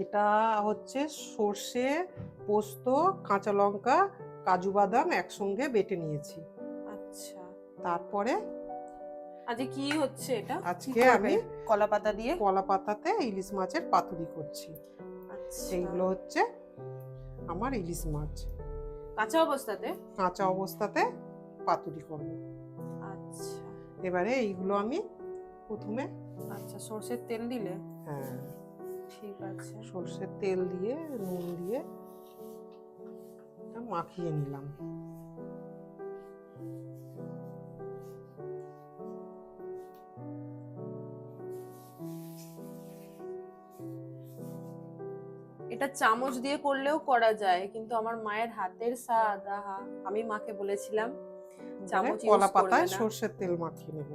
এটা হচ্ছে সর্ষে, পোস্ত, কাঁচা লঙ্কা, কাজু বাদাম একসঙ্গে বেটে নিয়েছি। আচ্ছা, তারপরে আজকে কি হচ্ছে এটা? আজকে আমি কলা পাতা দিয়ে কলা পাতাতে ইলিশ মাছের পাতুরি করছি। আচ্ছা, এইগুলো হচ্ছে আমার ইলিশ মাছ, কাঁচা অবস্থাতে। কাঁচা অবস্থাতে পাতুরি করব। আচ্ছা এবারে এইগুলো আমি প্রথমে আচ্ছা, সর্ষের তেল দিলে? হ্যাঁ, ঠিক আছে। সর্ষের তেল দিয়ে নুন দিয়ে মাখিয়ে নিলাম। এটা চামচ দিয়ে করলেও করা যায়, কিন্তু আমার মায়ের হাতের স্বাদ, আহা। আমি মাকে বলেছিলাম চামচ ইউজ কলা করবে পাতায় না। সর্ষের তেল মাখিয়ে নেব।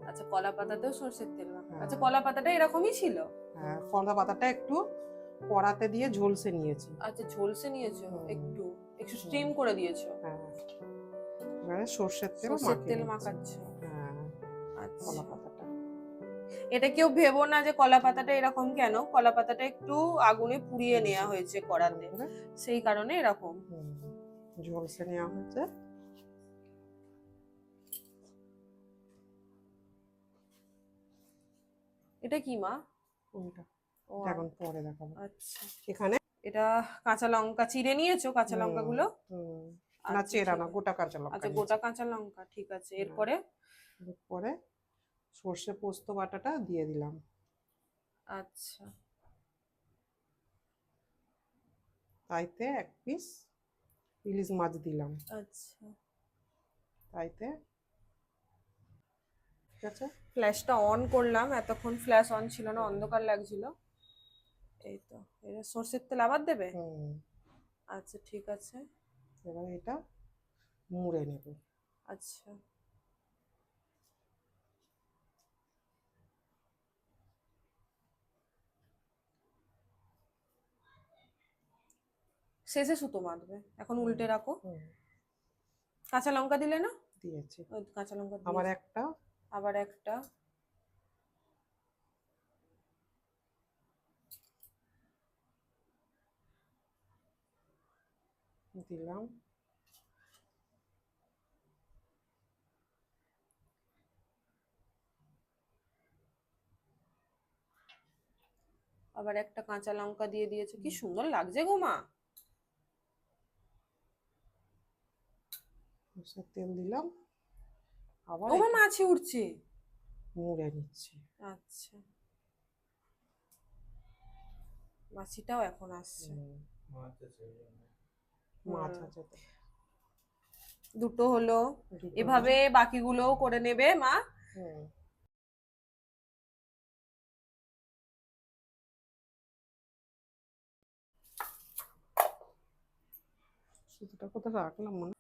আচ্ছা, কলা পাতাতেও সর্ষের তেল মাখা। হ্যাঁ। আচ্ছা, কলা পাতাটা এরকমই ছিল? হ্যাঁ, কলা পাতাটা একটু কড়াতে দিয়ে ঝলসে নিয়েছি। আচ্ছা, ঝলসে নিয়েছো? একটু একটু স্টিম হুম। করে দিয়েছো? হ্যাঁ, এবারে সর্ষের তেল সর্ষের মাখিয়ে তেল নিচ্ছি। মাখাচ্ছো? হ্যাঁ, কলা আচ্ছা, পাতাটা এটা কেউ ভেবো না যে কলা পাতাটা এরকম কেন। কলা পাতাটা একটু আগুনে পুড়িয়ে নেওয়া হয়েছে কড়াতে, তারপরে সেই কারণে এরকম। ঝলসে নেওয়া হয়েছে। এটা কি মা? কোনটা? ও এখন পরে দেখাবো। আচ্ছা, এখানে এটা কাঁচা লঙ্কা চিড়ে নিয়েছো? কাঁচা লঙ্কাগুলো? না, আচ্ছা, চেরা ঠিক না, আছে। গোটা কাঁচা লঙ্কা আচ্ছা, নিয়েছি। গোটা কাঁচা লঙ্কা, ঠিক আছে। এরপরে? এরপরে সর্ষে পোস্ত বাটাটা দিয়ে দিলাম। আচ্ছা, তাইতে এক পিস ইলিশ মাছ দিলাম। আচ্ছা। তাইতে ঠিক আছে। ফ্ল্যাশটা অন করলাম, এতক্ষণ ফ্ল্যাশ অন ছিল না, অন্ধকার লাগছিল। এই তো, এটা সর্ষের তেল আবার দেবে? আচ্ছা, ঠিক আছে। এবার এটা মুড়ে নেব। আচ্ছা, শেষে সুতো বাঁধবে, এখন উল্টে রাখো। কাঁচা লঙ্কা দিলে না? দিয়েছি। ওই কাঁচা লঙ্কা আবার দিয়েছি। একটা আবার একটা। দিলাম। আবার একটা কাঁচা লঙ্কা দিয়ে দিয়েছো। কি সুন্দর লাগছে গো মা। সর্ষের তেল দিলাম। আবার ও মা, মাছি উঠছে। মুড়ে নিচ্ছি। আচ্ছা, মাছিটাও এখন আসছে। মাছ আছে তো। দুটো হলো। দুটো এভাবে বাকিগুলোও করে নেবে মা। হুম। সুতোটা কোথায় রাখলাম মনে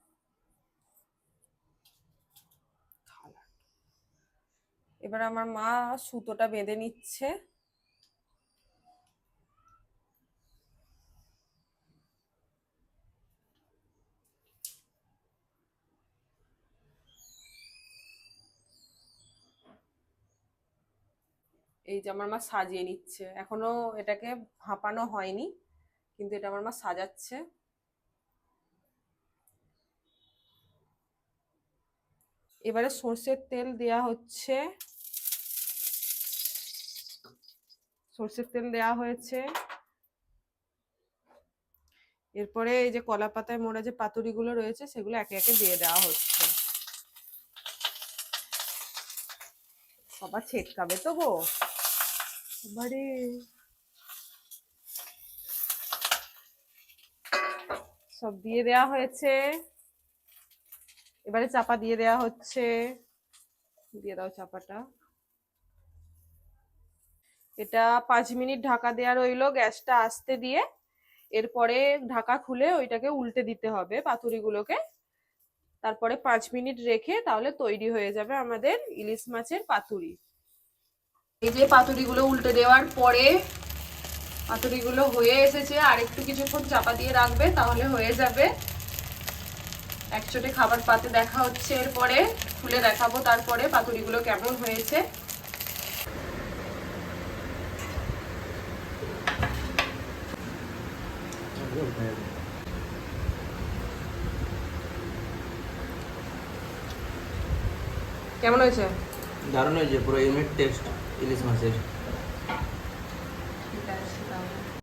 এবার আমার মা সুতোটা বেঁধে নিচ্ছে। এই যে আমার মা সাজিয়ে নিচ্ছে, এখনো এটাকে ভাপানো হয়নি, কিন্তু এটা আমার মা সাজাচ্ছে। এবারে সর্ষের তেল দেয়া হচ্ছে। সর্ষের তেল দেয়া হয়েছে। এরপরে এই যে কলা পাতায় মোড়া যে পাতুরিগুলো রয়েছে সেগুলো একে একে দিয়ে দেওয়া হচ্ছে। সবার ছেটকাবে তো গো এবারে। সব দিয়ে দেওয়া হয়েছে। এবারে চাপা দিয়ে দেওয়া হচ্ছে। দিয়ে দাও চাপাটা। এটা 5 মিনিট ঢাকা দেওয়া রইলো, গ্যাসটা আস্তে দিয়ে। এরপরে ঢাকা খুলে ওইটাকে উল্টে দিতে হবে পাতুরিগুলোকে। তারপরে 5 মিনিট রেখে তাহলে তৈরি হয়ে যাবে আমাদের ইলিশ মাছের পাতুরি। এই যে পাতুরিগুলো উল্টে দেওয়ার পরে পাতুরিগুলো হয়ে এসেছে, আর একটু কিছুক্ষণ চাপা দিয়ে রাখবে, তাহলে হয়ে যাবে। একচোটে খাবার পাতে দেখা হচ্ছে, এরপরে খুলে দেখাবো তারপরে পাতুরিগুলো কেমন হয়েছে। কেমন হয়েছে? দারুণ হয়েছে, পুরো ইউনিক টেস্ট ইলিশ মাছের। ঠিক আছে তাহলে।